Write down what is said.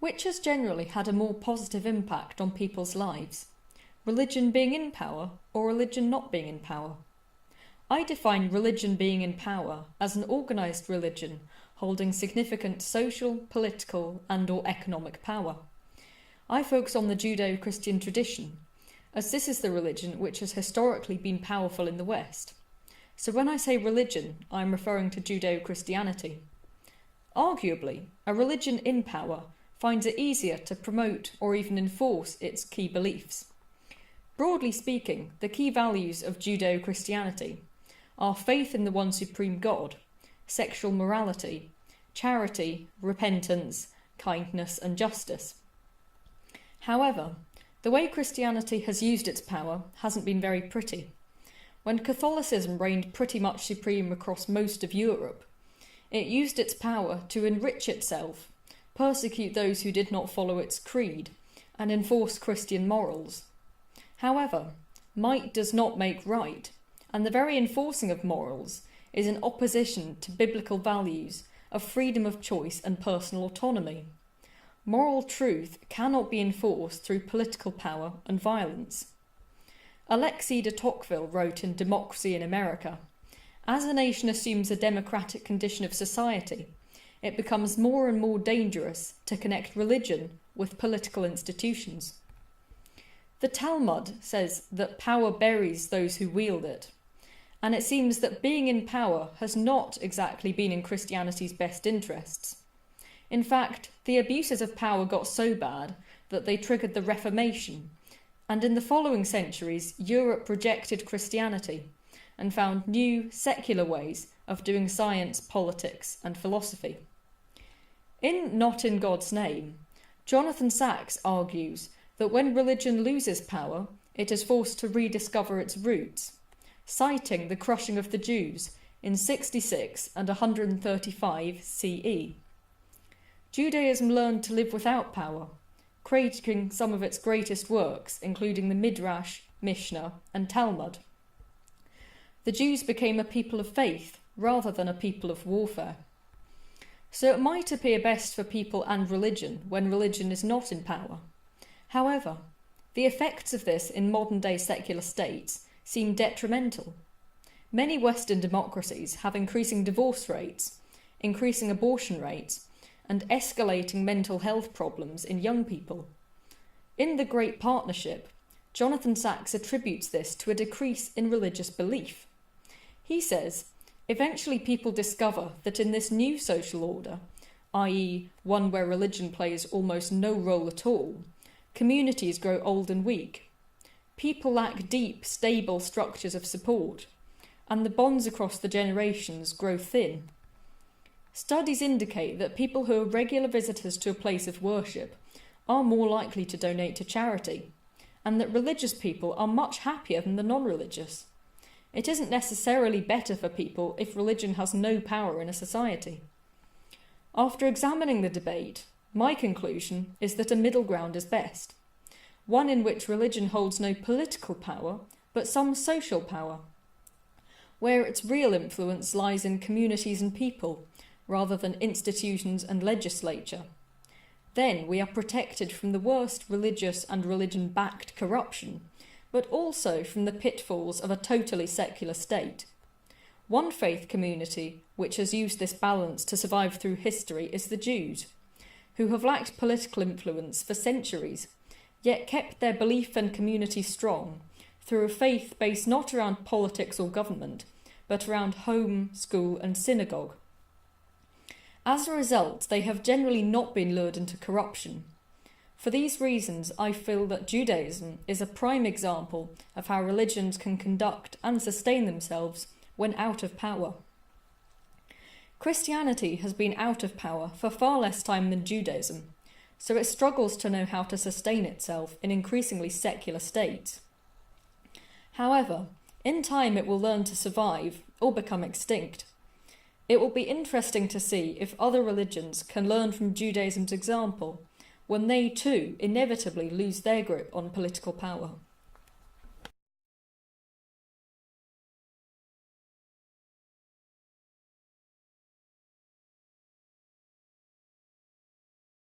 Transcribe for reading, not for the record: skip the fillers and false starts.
Which has generally had a more positive impact on people's lives? Religion being in power or religion not being in power? I define religion being in power as an organised religion holding significant social, political and/or economic power. I focus on the Judeo-Christian tradition, as this is the religion which has historically been powerful in the West. So when I say religion, I am referring to Judeo-Christianity. Arguably, a religion in power finds it easier to promote or even enforce its key beliefs. Broadly speaking, the key values of Judeo-Christianity are faith in the one supreme God, sexual morality, charity, repentance, kindness and justice. However, the way Christianity has used its power hasn't been very pretty. When Catholicism reigned pretty much supreme across most of Europe, it used its power to enrich itself, persecute those who did not follow its creed, and enforce Christian morals. However, might does not make right, and the very enforcing of morals is in opposition to biblical values of freedom of choice and personal autonomy. Moral truth cannot be enforced through political power and violence. Alexis de Tocqueville wrote in Democracy in America, "As a nation assumes a democratic condition of society, it becomes more and more dangerous to connect religion with political institutions." The Talmud says that power buries those who wield it, and it seems that being in power has not exactly been in Christianity's best interests. In fact, the abuses of power got so bad that they triggered the Reformation, and in the following centuries Europe rejected Christianity and found new, secular ways of doing science, politics and philosophy. In Not in God's Name, Jonathan Sacks argues that when religion loses power, it is forced to rediscover its roots, citing the crushing of the Jews in 66 and 135 CE. Judaism learned to live without power, creating some of its greatest works, including the Midrash, Mishnah and Talmud. The Jews became a people of faith rather than a people of warfare. So it might appear best for people and religion when religion is not in power. However, the effects of this in modern-day secular states seem detrimental. Many Western democracies have increasing divorce rates, increasing abortion rates, and escalating mental health problems in young people. In The Great Partnership, Jonathan Sacks attributes this to a decrease in religious belief. He says, eventually people discover that in this new social order, i.e. one where religion plays almost no role at all, communities grow old and weak. People lack deep, stable structures of support, and the bonds across the generations grow thin. Studies indicate that people who are regular visitors to a place of worship are more likely to donate to charity, and that religious people are much happier than the non-religious. It isn't necessarily better for people if religion has no power in a society. After examining the debate, my conclusion is that a middle ground is best, one in which religion holds no political power, but some social power, where its real influence lies in communities and people, rather than institutions and legislature. Then we are protected from the worst religious and religion-backed corruption, but also from the pitfalls of a totally secular state. One faith community which has used this balance to survive through history is the Jews, who have lacked political influence for centuries, yet kept their belief and community strong through a faith based not around politics or government, but around home, school and synagogue. As a result, they have generally not been lured into corruption. For these reasons, I feel that Judaism is a prime example of how religions can conduct and sustain themselves when out of power. Christianity has been out of power for far less time than Judaism, so it struggles to know how to sustain itself in increasingly secular states. However, in time it will learn to survive or become extinct. It will be interesting to see if other religions can learn from Judaism's example when they too inevitably lose their grip on political power.